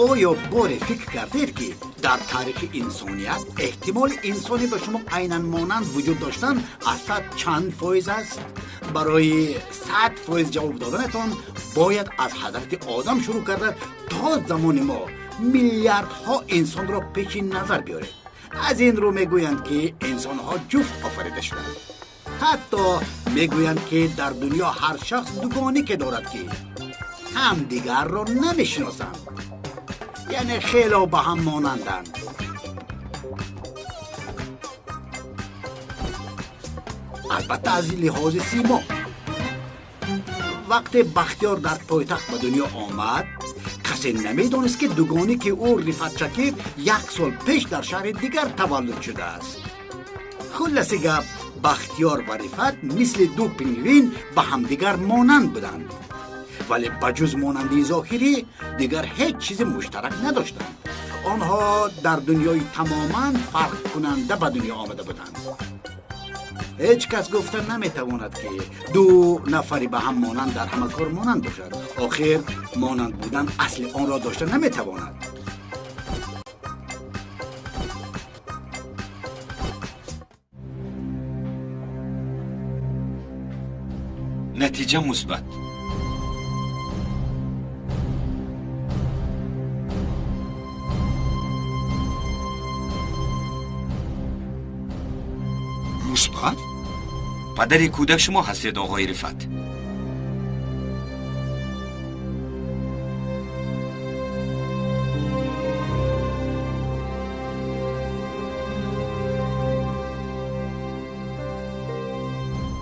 آیا باری فکر کردید که در تاریخ انسانیت احتمال انسانی به شما عیناً مانند وجود داشتن اصلا چند فایز است؟ برای 100% جواب دادنتان باید از حضرت آدم شروع کرده تا زمان ما میلیاردها انسان را پیش نظر بیارید. از این رو میگویند که انسانها جفت آفریده شدند. حتی میگویند که در دنیا هر شخص دوگانی که دارد که هم دیگر را نمیشناسند، یعنی خیلی به هم مانندند. البته از لحاظ سیما وقتی بختیار در پایتخت به دنیا آمد کسی نمیدانست که دوگانی که او رفعت شکیب 1 سال پیش در شهر دیگر تولد شده است. خلاصه گپ بختیار و رفعت مثل دو پنگوین به هم دیگر مانند بودند، ولی بجز مانندی ظاهری دیگر هیچ چیز مشترک نداشتند. آنها در دنیای تماما فرق کننده به دنیا آمده بودند. هیچ کس گفتن نمیتواند که دو نفری به هم مانند در همه کار مانند باشد. آخر مانند بودن اصل آن را داشته نمیتواند. نتیجه مثبت. مثبت؟ پدر کودک شما هستید آقای رفعت.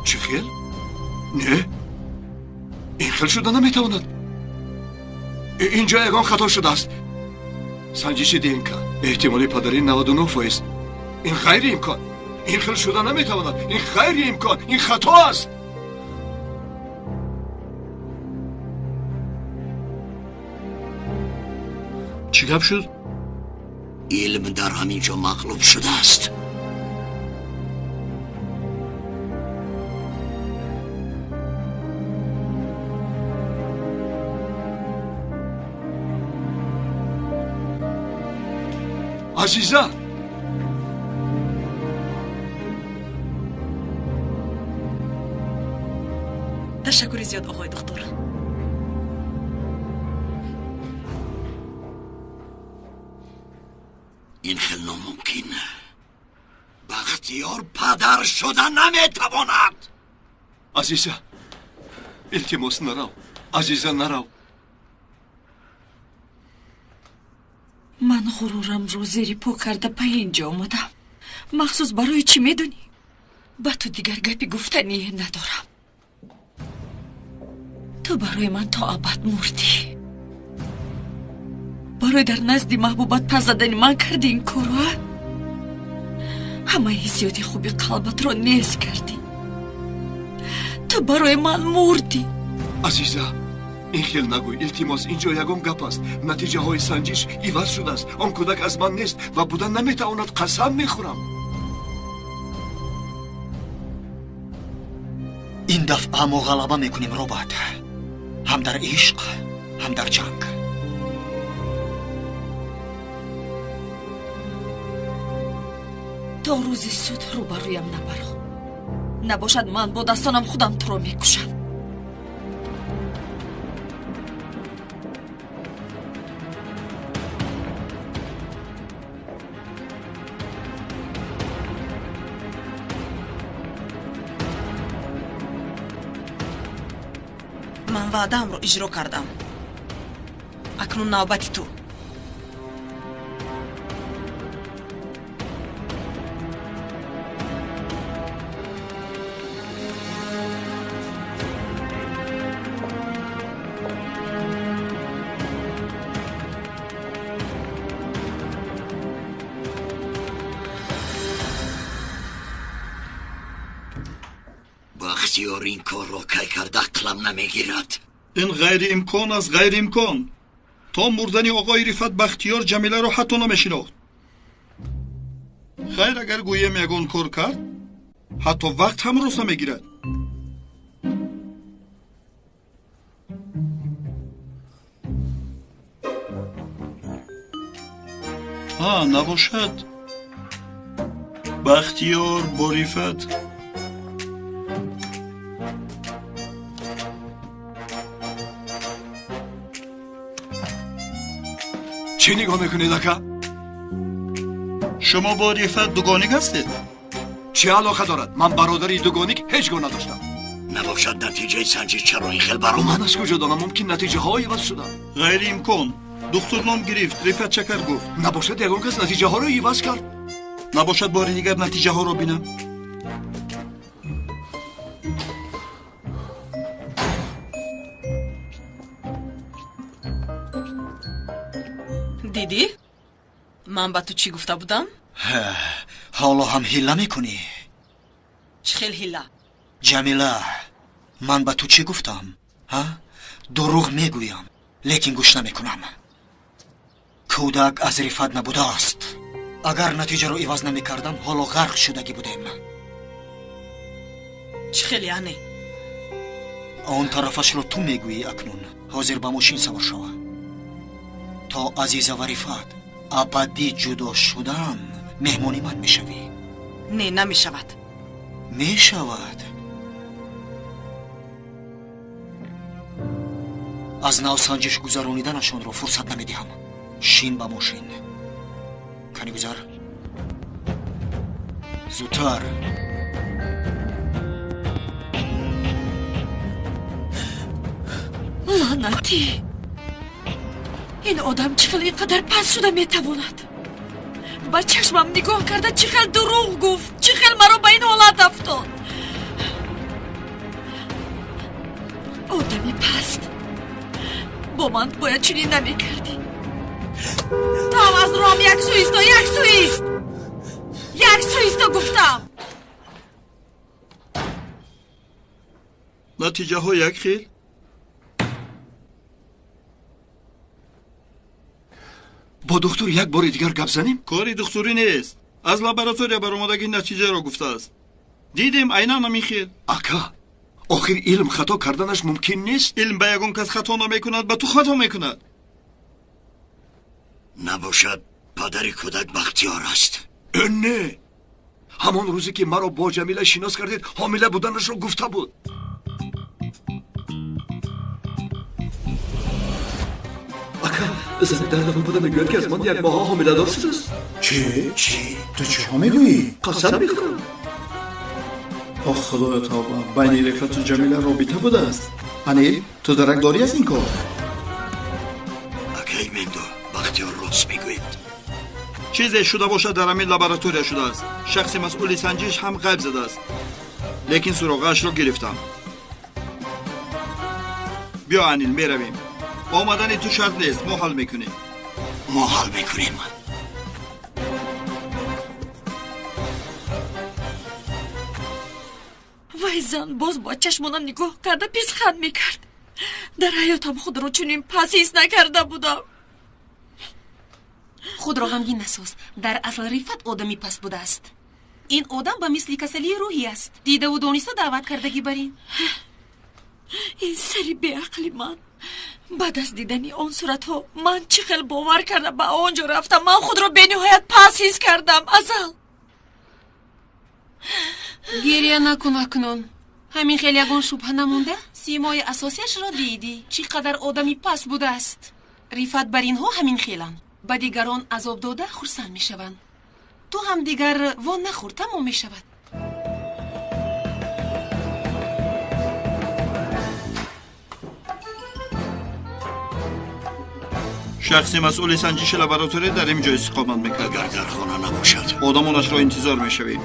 چه خیل؟ نه، این خیل شده نمیتواند. اینجا یگان خطا شده است. سنجش دینکا احتمالی پدری 99%. این غیر امکان. این خیل شده نمیتواند. این غیر امکان. این خطا است. چی گپ شد؟ علم در همینجا مغلوب شده است. عزیزم، تشکر زیاد آقای دکتر. این خیلی ناممکنه. بختیار پدر شدن نمیتواند. عزیزم، التماس نرو. عزیزم نرو. من غرورم رو زیر پا کرده پای اینجا اومدم. مخصوص برای چی میدونی؟ با تو دیگر گپی گفتنی ندارم. تو برای من تا ابد مردی. برای در نزد محبوبت پزدن من کردی این کارو. همه حسیات خوبی قلبت رو نیز کردی. تو برای من مردی. عزیزم، این خیل نگوی. التماس اینجا یگان گپ است. نتیجه های سنجش عوض شده است. آن کودک از من نیست و بودن نمیتواند. قسم میخورم. این دفعه ما غلبه میکنیم ربات. هم در عشق هم در جنگ. تا روزی سود رو برویم نبرو. نباشد من با دستانم خودم تو رو میکشم. من وعده‌ام رو اجرا کردم. اکنون نوبت تو. بختیار این کار را که کرده عقلم نمیگیرد. این غیر امکان از غیر امکان. تا مردن آقای رفعت بختیار جمیله را حتی نمیشناخت. خیر اگر گویم یگان کار کرد حتی وقت هم روسا میگیرد. نباشد بختیار با رفت. چی نگاه میکنید اکا؟ شما با رفت دوگانیک هستید؟ چه علاقه دارد؟ من برادری دوگانیک هیچ گونه نداشتم. نباشد نتیجه سنجش چرا این خیلی برآمد؟ من از کجا دانم؟ ممکن نتیجه های عوض شدن. غیر امکان. دکتر نام گرفت، رفت چکر گفت. نباشد یگان کس نتیجه ها رو عوض کرد؟ نباشد بار دیگر نتیجه ها رو بینم. دیدی؟ من با تو چی گفته بودم؟ حالا هم هیله میکنی؟ چه خیلی هیله؟ جمیله من به تو چی گفتم؟ دروغ میگویم لیکن گوش نمیکنم. کودک از رفت نبوده است. اگر نتیجه رو عوض نمیکردم حالا غرق شدگی بودیم. چه خیلی یعنی؟ آن طرفش رو تو میگویی اکنون. حاضر به ماشین سوار شو تا عزیزه و رفت ابدی جدا شدن مهمونی من میشوی. نه نمیشود. میشود. از نو سنجش گذرانیدنشان رو فرصت نمیدهم. شین با ماشین. کنی گذر زودتر. لعنتی، این آدم چقدر اینقدر پس شده میتواند؟ با چشمم نگاه کرده چقدر دروغ گفت، چقدر مرا به این حالت افتاد. آدمی پست با من باید چنین نمیکردی. تو هم از رام یک سویستا یک سویستا گفتم. نتیجه ها یک خیل؟ با دکتر یک بار دیگر گپ زنیم؟ کاری دکتری نیست. از لابراتوری برآمدگی نتیجه را گفته است. دیدیم عینا همین خیل. اکا آخر علم خطا کردنش ممکن نیست؟ علم به یگان کس خطا نمیکند، به تو خطا میکند. نباشد پدر کودک بختیار است؟ نه، همان روزی که مرا با جمیله شناس کردید حامله بودنش رو گفته بود. اکا زن در دفعه بودن میگوید که از من یک ماه حامله دار شده است. چی؟ تو چی ها میگویی؟ قسم میخورم. آخ خدایا توبه، بین رفت و جمیله رابطه بوده است. انیل تو درک داری از این کار؟ اکی مندو بختیار راست میگوید. چیزی شده باشد در همین لابراتوری شده است. شخص مسئول سنجش هم غیب زده است. لیکن سراغش را گرفتم. بیا انیل میرویم. آمدن تو شرط نیست، ما حل میکنیم. ما حل میکنیم. وای زن باز با چشمانم نگاه کرده پیشخند میکرد. در حیاتم خود رو چنین پسیس نکرده بودم. خود را غمگین نساز. در اصل رفت آدمی پس بوده است. این آدم به مثل کسلی روحی است. دیده و دانسته دعوت کردگی برین. این سری به عقلی من بعد از دیدنی آن صورت ها من چه خیلی باور کردم به آنجا رفتم. من خود را به نهایت پس حس کردم. ازل گریه نکن اکنون. همین خیلی یگان شبه نمونده. سیمای اساسیش را دیدی چقدر آدمی پس بوده است. رفت بر اینها همین خیلن. با دیگران عذاب داده خرسند می شوند. تو هم دیگر وان نخور تمام می شود. شخصی مسئول سنجش لابراتوری در اینجا استقامت میکرد. اگر در خانه نباشد آدمانش را انتظار میشویم.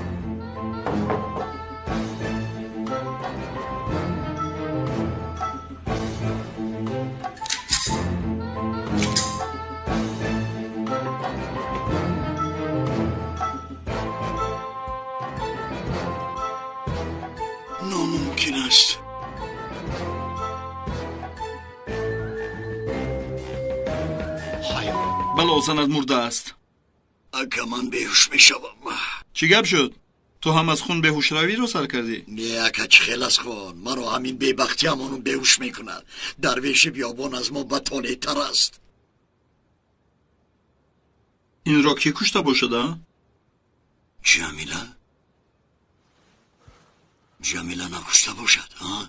ناممکن است. بلا زند مرده است. اگه من بیهوش میشوم. چی گپ شد؟ تو هم از خون بیهوش روی رو سر کردی؟ نه اگه خیل از خون مرا همین بیبختی همانو بیهوش میکند. درویش بیابان از ما بطاله تر است. این را کی کشته باشد؟ جمیله نکشته باشد ها؟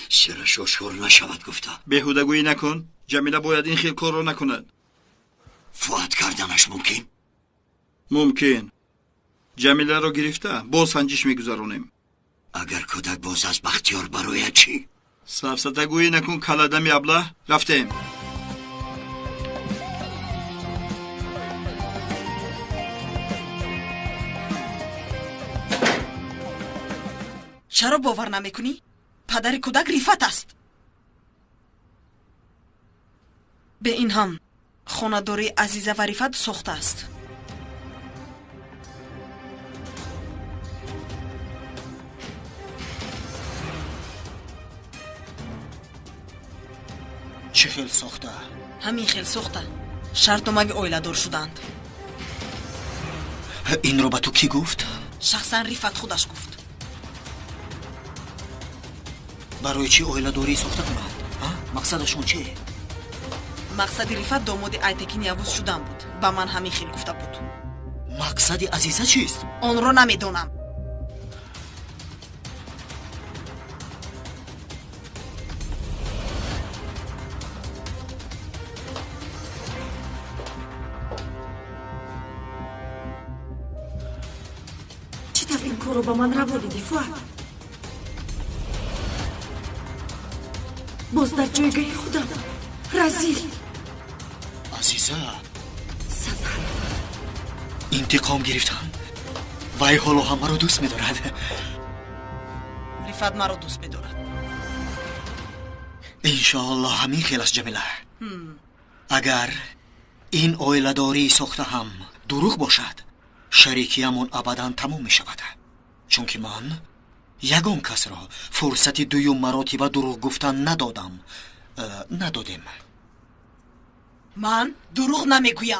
سرش آشکار نشود گفته. بیهوده گویی نکن. جمیله باید این خیل کار را نکند. فوت کردنش ممکن؟ ممکن. جمیله را گرفته باز سنجش میگذرانیم. اگر کودک باز از بختیار برای چی؟ سفسطه گویی نکن. کلدم ابله رفتیم. چرا باور نمیکنی؟ پدر کودک ریفت است. به این هم خانه‌داری عزیزه و ریفت ساخته است. چه خیل ساخته؟ همین خیل ساخته. شرط اومگ اویله دار شدند. این رو به تو کی گفت؟ شخصا ریفت خودش گفت. برای چی اویله داری ساخته کنند؟ مقصدشون چیه؟ مقصد ریفت داماد ایتکین یوز شدن بود. با من همین خیل گفته بود. مقصد عزیزه چیست؟ آن رو نمیدونم. چی طور این کارو با من روانیدی فواد؟ باز در جایگاه خودم رزیل. عزیزه انتقام گرفتن. وای حالا همه رو دوست می‌دارد. ریفت مرا دوست می‌دارد. انشاءالله همین خیل است جمیله. اگر این اویله داری ساخته هم دروغ باشد شریکیمون ابدا تموم می‌شود. چون که من یگان کس را فرصت دویم مراتبه دروغ گفتن ندادیم. من دروغ نمیگویم.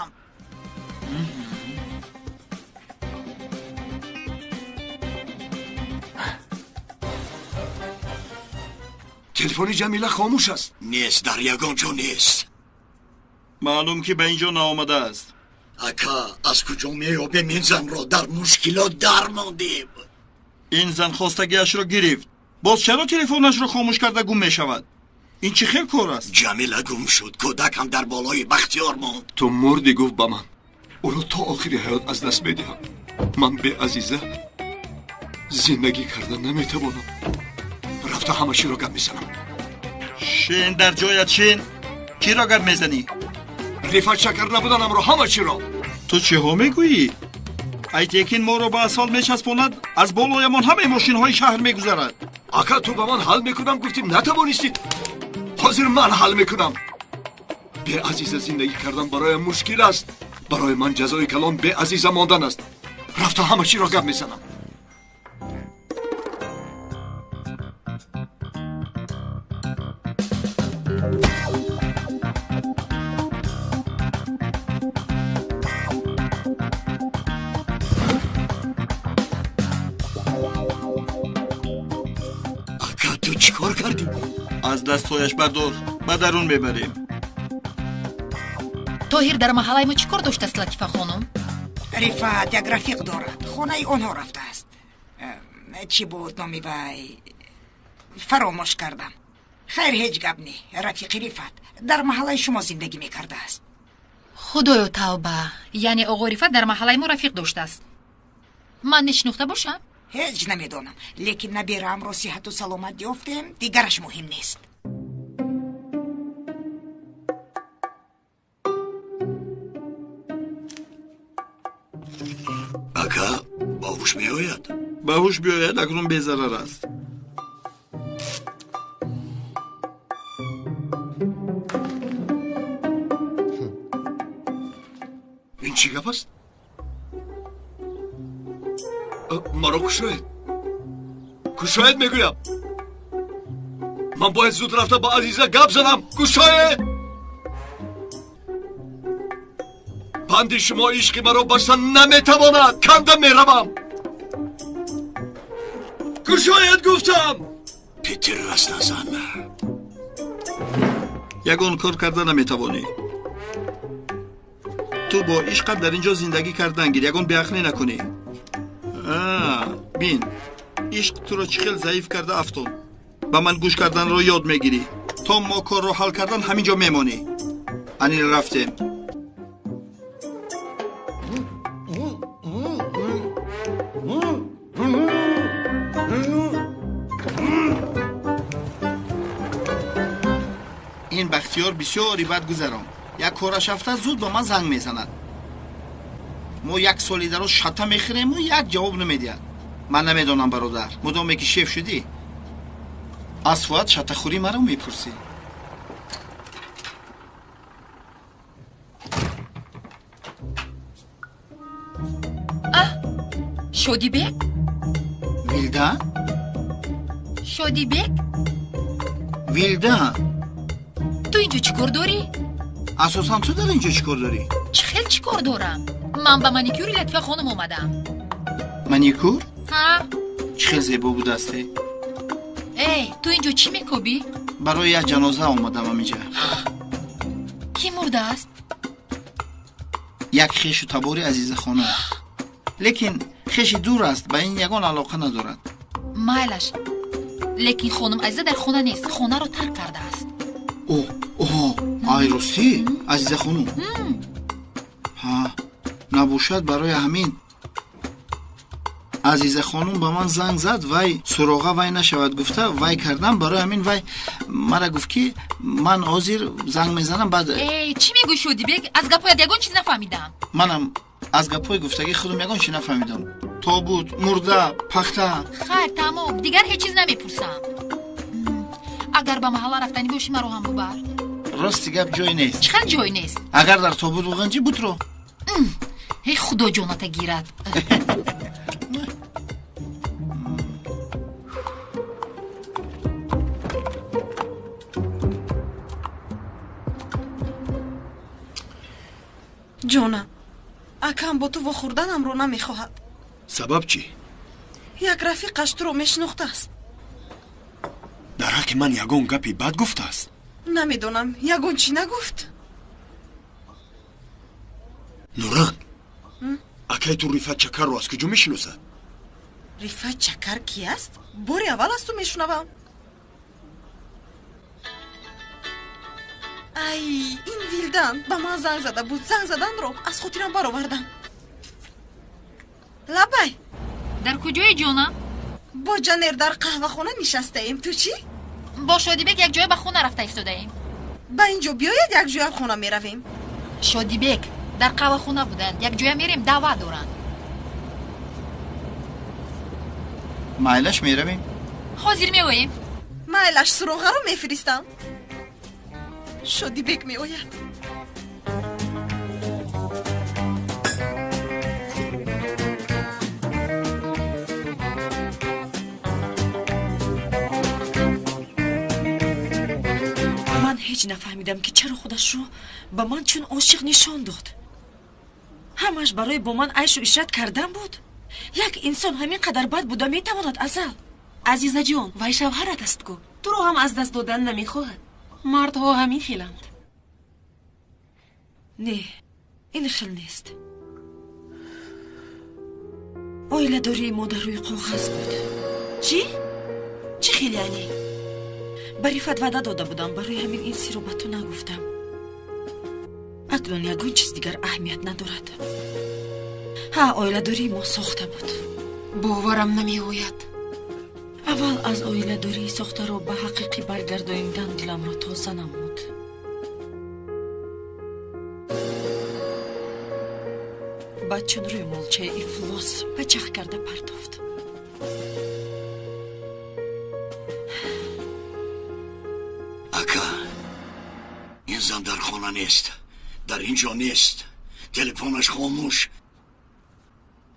تلفن جمیله خاموش است. نیست، در یگان جا نیست. معلوم که به اینجا نآمده است. اکا از کجا میابیم این زن را؟ در مشکلات در ماندیم. این زن خواستگیش را گرفت. باز چرا تلفنش را خاموش کرده گم می شود؟ این چه خیل کار است؟ جمیله گم شد. کودک هم در بالای بختیار ماند. تو مردی گفت با من. او را تا آخری حیات از دست بدهم. من به عزیزه زندگی کردن نمیتوانم. رفته همه چی را گپ میزنم. شین در جایت شین. کی را گپ میزنی؟ ریفت شکر نبودنم را همه چی را. تو چه ها میگویی؟ ایتکین ما را به اصال میچسباند. از بالایمان همه ماشین های شهر میگذرد. اکا تو با من حل میکنم گفتیم نتوانستید. حاضر من حل میکنم. به عزیزه زندگی کردن برای مشکل است. برای من جزای کلام به عزیزه ماندن است. رفته همه چی را گپ میزنم. اکا تو چیکار کردی؟ از دستهایش بردار. به درون میبریم. طاهر در محله ما چیکار داشته است لطیفه خانم؟ ریفت یک رفیق دارد. خانه آنها رفته است. چی بود نامی وی؟ فراموش کردم. خیر هیچ گپ نی. رفیق ریفت در محله شما زندگی میکرده است. خدایا توبه. یعنی آقا ریفت در محله ما رفیق داشته است. من نشناخته باشم؟ هیچ نمیدونم. لیکن نبیرم را صحت و سلامت یافتیم. دیگرش مهم نیست. اکا باهوش میآید؟ باهوش بیاید اکنون بی‌ضرر است. این چی گپ است؟ مرا کشاید میگویم. من باید زود رفته با عزیزه گپ زنم. کشاید بند شما عشق مرا بستن نمیتواند. کندم میروم. کشاید گفتم. پیتر راست نزن. یگان کار کرده نمیتوانی. تو با عشق در اینجا زندگی کردن گیر یگان بیعقلی نکنی. بین عشق تو رو چخیل ضعیف کرده افتون. با من گوش کردن رو یاد میگیری. تا ما کار رو حل کردن همینجا میمانی. انیل رفتیم. این بختیار بسیاری بد گذران. یک کارش افته زود با من زنگ میزند. ما یک سالی در روز شطه میخوریم و یک جواب نمیدید. من نمیدونم برادر، مدامی که شیف شدی از فواد شطه خوری مرا میپرسی. شادی بک؟ ویلده؟ شادی بک؟ ویلده؟ تو اینجا چی کار داری؟ اساسا تو در اینجا چی کار داری؟ خیلی چی کار دارم؟ من به منیکیوری لطفه خانم اومدم. منیکور؟ ها؟ خیلی زیبا بود استی. ای تو اینجا چی میکوبی؟ برای یک جنازه اومدم اینجا. کی مرده است؟ یک خیش و تباری عزیز خانم. لیکن خیش دور است، به این یگان علاقه ندارد. مایلش، لیکن خانم عزیزه در خونه نیست، خونه رو ترک کرده است. آی راستی عزیز خانم. ها نباشد برای همین عزیز خانم به من زنگ زد وای سراغه وای نشود گفته وای کردم. برای همین وای مرا گفت که من حاضر زنگ میزنم. بعد ای چی میگوی شدی بگ؟ از گپایت یگان چیز نفهمیدم. منم از گپای گفتگی خودم یگان چی نفهمیدم. تابوت، مرده، پخته. خیر تمام دیگر هیچ چیز نمیپرسم. اگر به محله رفتنی باشی مرا هم ببر. راستی گپ جای نیست. چقدر جای نیست؟ اگر در تابوت بغنجی بود رو هی خدا جانت گیرد. جانم اکم با تو وخوردنم رو نمیخواهد. سبب چی؟ یک رفیقش تو رو میشناخته است. در حق من یگان گپی بد گفته است. نمیدونم یگان چی نگفت. نوران اکی تو ریفت چکر رو از کجا میشناسد؟ ریفت چکر کی است؟ باری اول از تو میشنوم. ای این ویلدن به من زنگ زده بود. زنگ زدن رو از خاطرم برآوردم. لبای در کجای جانم؟ با جنر در قهوه خونه نشسته ایم. تو چی؟ با شادی بک یک جای به خونه رفته ایستاده ایم. با اینجا بیاید یک جای خونه میرویم. شادی بک در قهوه خونه بودن یک جای میریم دعوت دارن. مایلش میرویم. حاضر میویم. مایلش سراغه رو میفرستم. شادی بک میآید. من هیچ نفهمیدم که چرا خودش رو با من چون عاشق نشان داد. همش برای با من عیش و عشرت کردن بود. یک انسان همین قدر بد بوده میتواند ازل. عزیزه جان وای شوهرت است کو. تو رو هم از دست دادن نمیخواهد. مردها همین خیلند. نه این خیل نیست. آیله داری ما در روی کاغذ بود. چی؟ چی خیلی یعنی؟ بریفت وعده داده بودم برای همین این سی رو به تو نگفتم. اکنون یگون چیز دیگر اهمیت ندارد. ها آیله داری ما ساخته بود. باورم نمی آید. اول از آیله داری ساخته رو به حقیقی برگرداندن دلم را تازه نمود. بچون روی ملچه افلاس به چخ کرده پرتافت. اکا این زن در خانه نیست. در اینجا نیست. تلفنش خاموش.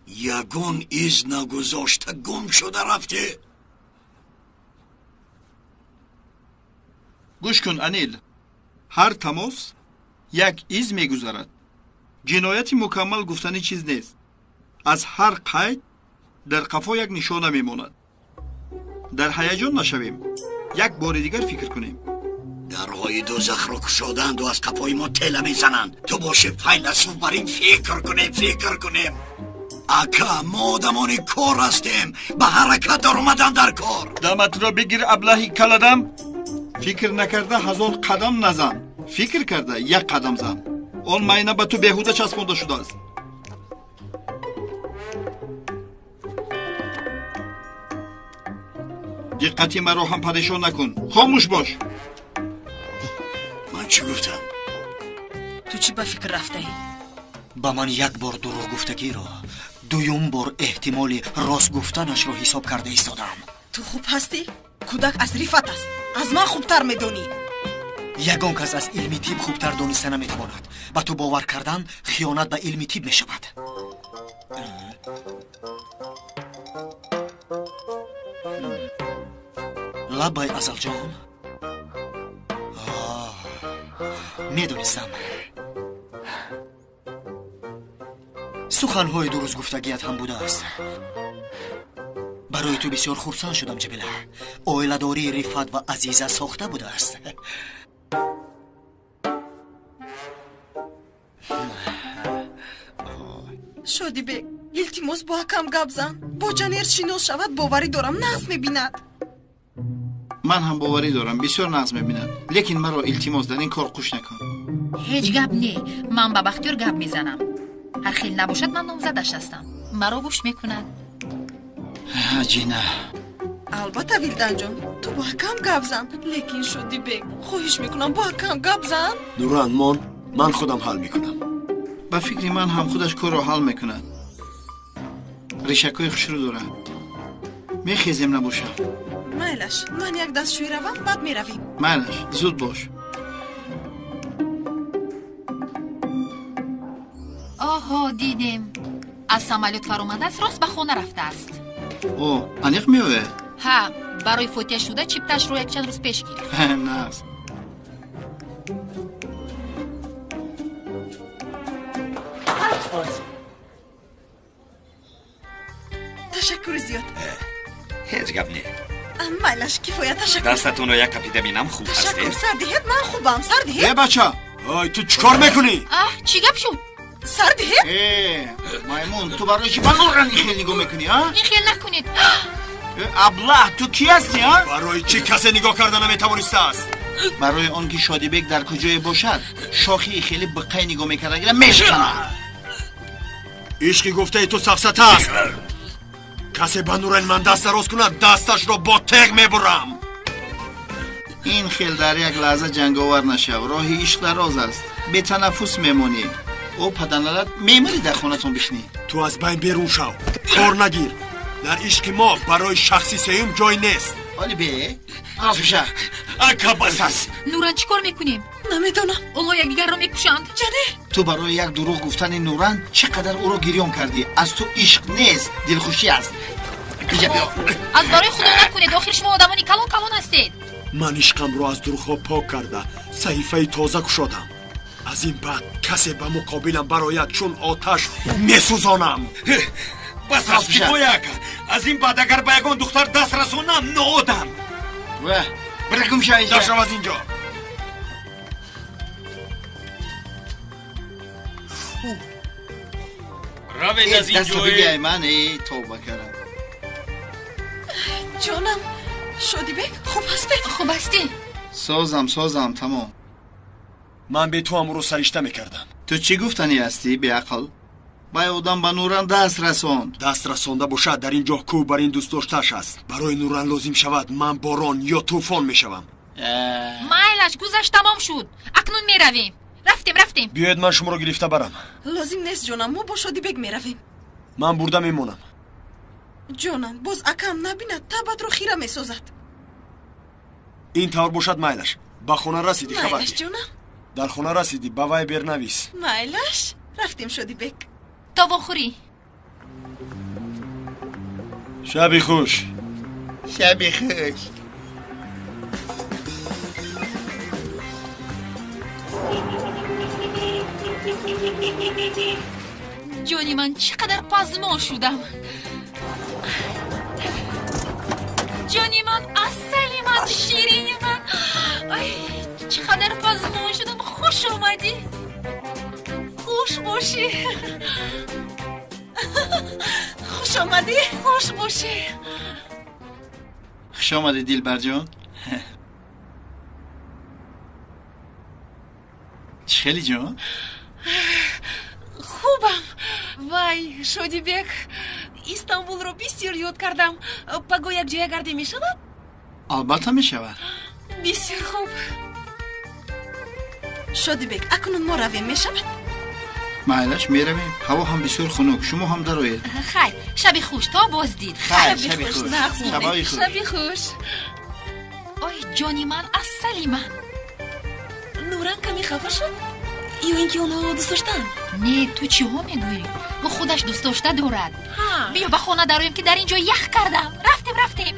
یگون ایز نگذاشته گم شده رفته. گوش کن انیل. هر تماس یک ایز میگذارد. جنایتی مکمل گفتنی چیز نیست. از هر قید در قفا یک نشانه میماند. در هیجان نشویم. یک بار دیگر فکر کنیم. درهای دوزخ رو کشودند و از کپای ما تله میزنند. تو باشه فیلسوف بر این فکر کنیم. اکا ما آدمان کار هستیم، به حرکت در اومدن در کار. دمت را بگیر ابلهی کلدم. فکر نکرده 1000 قدم نزن، فکر کرده 1 قدم زن. اون ماینه به تو بهوده چسبانده شده است. دقتی مرا هم پریشان نکن، خاموش باش. من چی گفتم؟ تو چی به فکر رفته ای؟ با من 1 بار دروغ گفتگی را دوم بار احتمال راست گفتنش را حساب کرده ایستادم. تو خوب هستی؟ کودک از ریفت است، از من خوبتر میدونی. یگان کس از علمی طب خوبتر دانسته نمیتواند. با تو باور کردن خیانت به علمی طب میشود. لبای ازل جان، میدونستم سخنهای درست گفتگیت هم بوده است. برای تو بسیار خرسند شدم جمیله. عائله‌داری رفت و عزیزه ساخته بوده است. شادی بگ، التماس با حکم گپ زن. با جنیر شناس شود باوری دارم نقص میبیند. من هم باوری دارم بسیار نقص میبیند، لیکن مرا التماس در این کار قوش نکن. هیچ گپ نی، من با بختیار گپ میزنم. هر خیلی نباشد من نامزدش هستم، مرا گوش میکند. جینا البته ویلدن جان، تو با حکم گپ زن. لیکن شادی بگ، خواهش میکنم با حکم گپ زن. نوران من خودم حل میکنم. با فکر من هم خودش کار رو حل میکنه. ریشکای خوش رو داره. میخیزیم نباشه. مایلش، من 1 دستشوی روم بعد میرویم. مایلش، زود باش. آها دیدیم از سمالیت فرامده است، راست به خانه رفته است. او انیق میوه؟ ها، برای فوتیه شده چیپتش رو 1 چند روز پیش گیرفت. نه تشکر زیاد. هیچ گپ نی. مایلش کفایت تشکر. دستتون رو 1 کپیده بینم خوب تشکر. هستی؟ سردهت من خوبم. سردهت بچه آی تو چیکار میکنی؟ چی گپ شد؟ سردهت مایمون تو برای چی من نوران این خیل نگاه میکنی ها؟ این خیل نکنید. ابله تو کی هستی ها؟ برای چی کسی نگاه کردن نمیتوانسته است؟ برای آن که شادی بگ در کجای باشد شاخی خیلی بقای نگاه میکرده اگر میشکنه. عشقی گفته ای تو سفسته است. کسی به نوران من دست دراز کند دستش رو با تق میبرم. این خیل در 1 لحظه جنگاور نشو. راه عشق دراز است، به تنفس میمونی. او پدنالت میمونی در خونتون بشنی. تو از بین بیرون شو، کار نگیر. در عشق ما برای شخصی سیم جای نیست. ولی به راست بشه. اکا بس است. نوران چیکار میکنیم؟ نمیدونم. اونها یکدیگر رو میکشند. جدی تو برای 1 دروغ گفتن نوران چقدر او رو گریان کردی. از تو عشق نیست، دلخوشی است. اینجا بیا. از برای خدا نکنید، آخر شما آدمانی کلان هستید. من عشقم رو از دروغ پاک کرده صحیفه تازه کشادم. از این بعد کسی به مقابلم برایت چون آتش میسوزانم. بس از کفایه که از این بعد اگر به یگان دختر دست رسونم نادم. برگم شه اینجا. داشتم از اینجا. روید از دست اینجا. بگه من توبه کردم. جانم شادی بگ خوب هستی؟ خوب هستی؟ سازم تمام. من به تو امرو سرشته میکردم. تو چی گفتنی هستی بی عقل؟ بای آدم به نوران دست رسوند. دست رسانده باشد در اینجا کو بر این دوست داشتش است. برای نوران لازم شود من باران یا طوفان میشوم. مایلش گذشت تمام شد، اکنون میرویم. رفتیم. بیاید من شما رو گرفته برم. لازم نیست جانم، ما با شادی بگ میرویم. من برده میمونم. جانم باز اکم نبیند تبت رو خیره میسازد. این طور باشد مایلش. با خونه رسیدی خبر مایلش دی. جانم. در خونه رسیدی بوای برنویس. مایلش رفتیم شادی بگ. تا بخوری. شبی خوش. شبی خوش. جانی من چقدر پزمار شدم. جانی من، اصلی من، شیرینی من. چقدر پزمون شدم. خوش اومدی. خوش باشی. خوش آمدی. خوش باشی. خوش آمدی دلبر جان. خیلی جان خوبم. وای شادی بک، استانبول رو بسیار یاد کردم. پگو یک جای گردی می شود؟ البته می شود. بسیار خوب. شادی بک اکنون ما رویم می شود؟ مایلش می رویم. هوا هم بسیار خنک. شما هم درآیید. خیر شبی خوش. تا بازدید. خیر شبی خوش. شبی خوش. آی جانی من، اصلی من. نوران کمی خفه شد یا اینکه اونها دوست داشتن؟ نه تو چی ها میگویی؟ او خودش دوست داشته دارد. بیا به خانه داریم که در اینجا یخ کردم. رفتیم.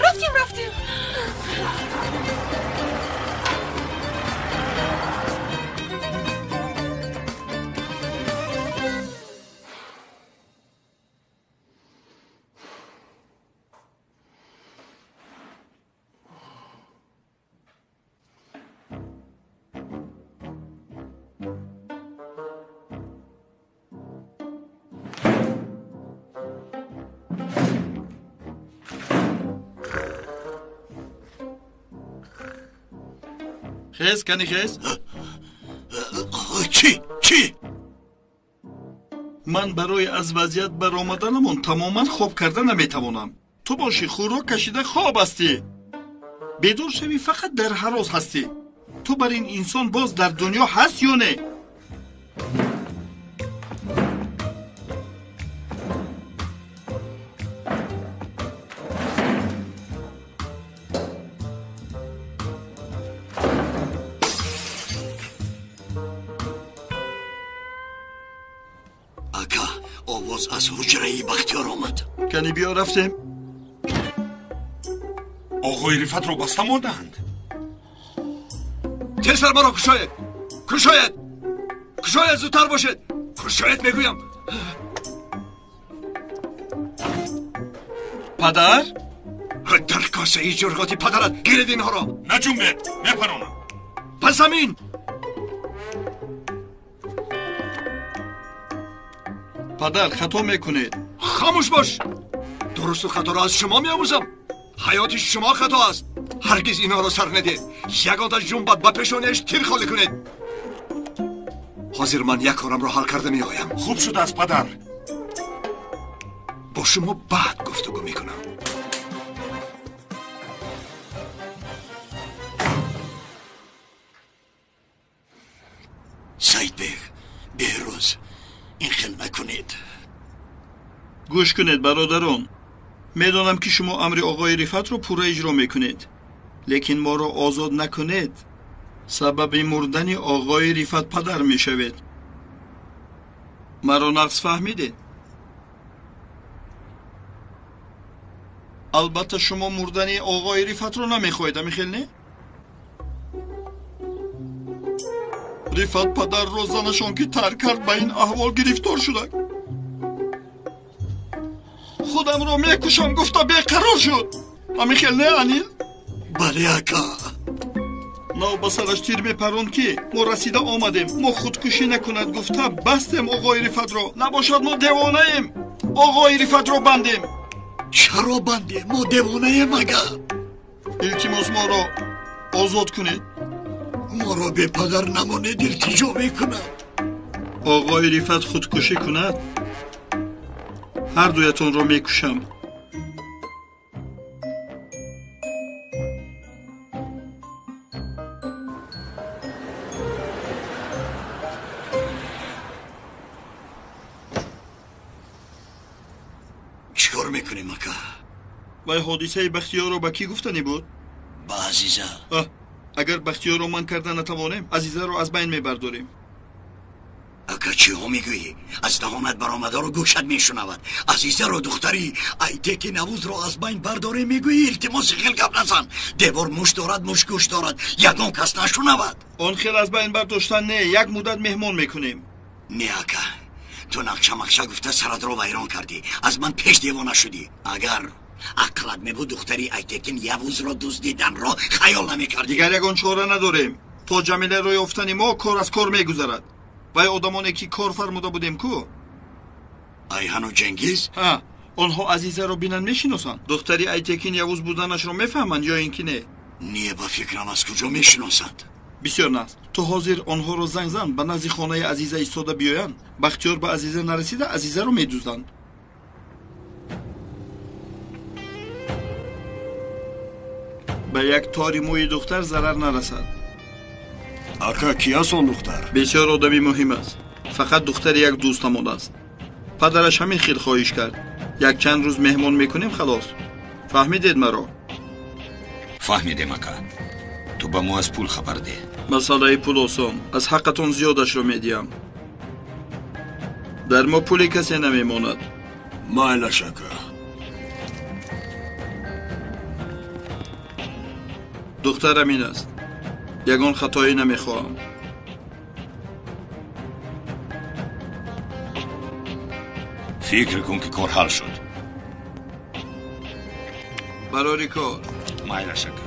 خیز کنی خیز. چی؟ من برای از وضعیت برآمدنمون تماما خواب کردن نمیتوانم. تو باشی خوراک کشیده خواب هستی. بیدار شوی فقط در هراس هستی. تو بر این انسان باز در دنیا هست یا نه؟ آواز از حجره بختیار آمد. کنی بیا رفتیم. آقای رفت رو بسته ماندند. تسر مرا کشاید زودتر باشد. کشاید میگویم. پدر؟ در کاسه ای جرگاتی پدرت گیرد اینها را. نجنبید میپرونم. پس زمین. پدر خطا میکنید. خاموش باش. درست و خطا را از شما میآموزم. حیات شما خطا است. هرگز اینا را سر ندید. یک آتش جنبت با پیشانیش تیر خالی کنید. حاضر من یک کارم را حل کرده می آیم. خوب شد از پدر. با شما بعد گفتگو میکنم. سعید بیگ بهروز این خیل نکنید. گوش کنید برادران. میدانم که شما امر آقای رفت رو پورا اجرا میکنید، لیکن ما را آزاد نکنید. سبب مردن آقای رفت پدر میشوید. مرا نقص فهمیدید. البته شما مردن آقای رفت رو نمیخواهید، میخیل نه؟ رفت پدر رو زنشان که ترک کرد به این احوال گرفتار شده. خودم رو میکشم گفته بیقرار شد. میخیل نه انیل؟ بله اکا. نو با سرش تیر میپرون که ما رسیده آمدیم، ما خودکشی نکند گفته بستیم آقای رفت رو. نباشد ما دیوانه ایم آقای رفت رو بندیم. چرا بندیم؟ ما دیوانه ایم اگه؟ التماس ما را آزاد کنید. ما را به پدر نمانید التجا میکنم. آقای رفت خودکشی کند هر دویتون را میکشم. چیکار میکنیم اکا؟ وای حادثه بختیار رو با کی گفتنی بود؟ با عزیزه. اگر بختیار رو من کردن نتوانیم عزیزه رو از بین میبرداریم. اکا چی ها میگویی؟ از دهانت برآمده رو گوشت میشنود. عزیزه رو دختری ایته که نووز رو از بین برداری میگویی. التماس خیل گپ نزن. دیوار موش دارد موش گوش دارد. یگان کس نشنود. آن خیل از بین برداشتن نه، یک مدت مهمان میکنیم. نه اکا، تو نقشه مقشه گفته سرت رو ویران کردی، از من پیش دیوانه شدی. اگر عقلت میبود دختری ایتکین یووز را دزدیدن را خیال نمیکردی. دیگر یگان چاره نداریم. то ҷамиларо ёфтани мо кор аз кор мегузарад. вай одамоне ки кор фармуда будем ку айҳану ҷангиз ҳа онҳо азизаро бинанд мешиносанд. духтари айтекин явуз буданашро мефаҳманд ё ин ки не? не ба фикрам аз куҷо мешиносанд. бисёр наст. то ҳозир онҳоро занг зан ба назди хонаи азиза истода биёянд. бахтиёр ба азиза нарасида азизаро медузданд. ба як тори мӯи духтар зарар нарасад. ака ки аст он духтар? бисёр одами муҳим аст. фақат духтари як дӯстамон аст. падараш ҳамин хел хоҳиш кард. як чанд рӯз меҳмон мекунем халос. фаҳмидед маро? фаҳмидем ака. ту ба мо аз пул хабар де. масъалаи пул осон. аз ҳаққатон зиёдашро медиҳам. дар мо пули касе намемонад. майлаш ака. духтар амин аст. ягон хатоӣ намехоҳам. фикр кун ки кор ҳал шуд. барори кор. майлаш ака.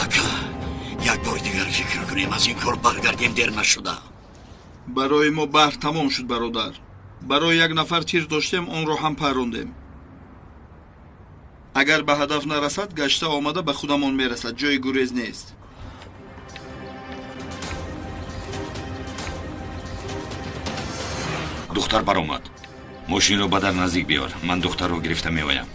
ака як бори дигар фикр кунем аз ин кор баргардем дер нашуда. барои мо баҳр тамом шуд бародар. барои як нафар тир доштем онро ҳам парондем. агар ба ҳадаф нарасад гашта омада ба худамон мерасад. ҷои гурез нест. духтар баромад. мошинро ба дар наздик биёр. ман духтарро гирифта меоям.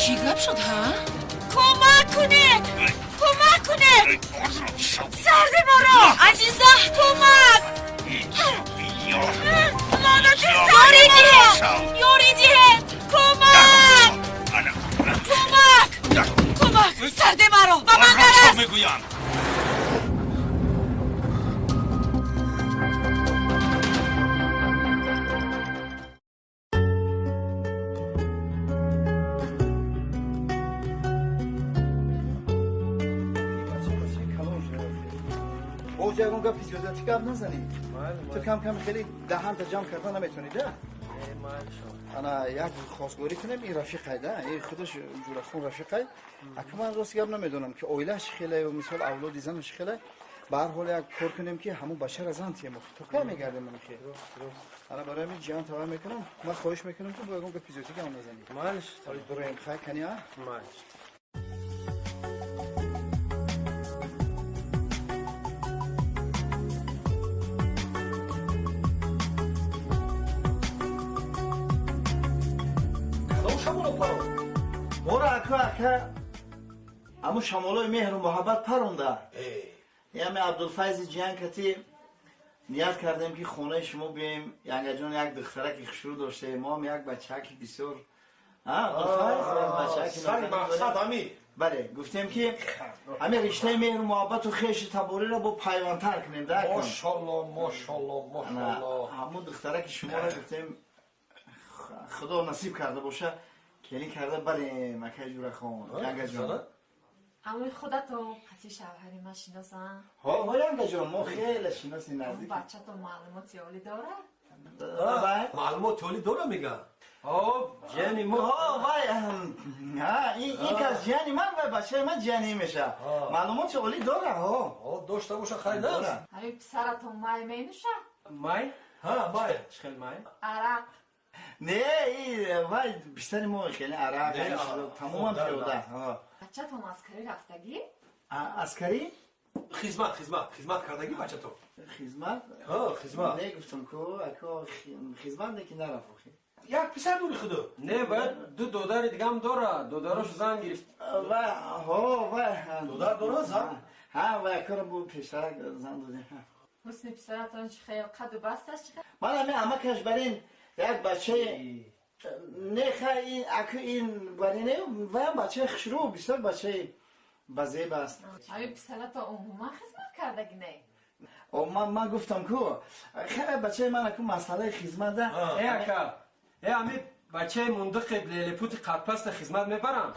چی گپ شد ها؟ کمک کنید کمک کنید سرد ما را عزیزا کمک مانا تو یاری دید یاری دید کمک کمک سرد ما را با من نرس جوان فیزیوتراپی گپ نزنی. تو کم کم خیلی دهان تا جمع کردن نمیتونی ده. انا یک خواستگاری کنم این رفیقه ده. این خودش جور خون رفیقه. اگه من راست گپ نمیدونم که اویلش خیلی و مثال اولاد زنش خیلی به هر حال یک کار کنیم که همون بشر از آن تیم تو کار میگردم من که. انا برای من جان توام میکنم. من خواهش میکنم تو بگم که فیزیوتراپی گپ نزنی. مالش. ولی برای خیلی کنیا. مالش. مورا اکا امو شمالای مهر و محبت پرونده یعنی عبدالفیض جیان کتی نیت کردیم که خونه شما بیاییم یعنی جان یک دخترک خشرو داشته ما هم یک بچه‌کی بسیار بله گفتیم که همه رشته مهر و محبت و خویش تباری را با پیوندتر کنیم در ماشاءالله ماشاءالله ماشاءالله همون دخترک شما را گفتیم خدا نصیب کرده باشه کلی کرده بله مکه جوره خون ینگه جان اموی خودتو پسی شوهری من شناسن؟ ها ینگه جان ما خیلی شناسی نزدیک بچه تو معلوماتی اولی داره؟ معلومات اولی داره میگه جنی ما این که از جنی من و بچه من جنی میشه معلومات اولی داره داشته باشه خیلی نه همین پسرتون مای مینوشه؟ مای؟ ها مای چخیل مای؟ عرق نه این وای بیشتر ما خیلی عرق تمام پیاده بچه تو عسکری رفتگی؟ عسکری؟ خدمت کردگی بچه تو خدمت؟ ها خدمت نه گفتم که اکا خدمت نه که نرفت یک پسر دوری خودو نه باید دو دودر دیگه هم داره دودرش زن گرفت دودر داره زن؟ ها و اکا رو پیشترک زن داده حسن پسرتون خیلی قد و بستش چقدر؟ من همه کش برین یک بچه نه خیلی این اکو این برینه و بچه خشرو بسیار بچه بزیب است. آیا پسر تا عموما خدمت کرده نه؟ من گفتم کو خیلی بچه من اکو مسئله خدمت ده. ای اکا ای امی بچه مونده قبل لیپوت قدپست خدمت میبرم.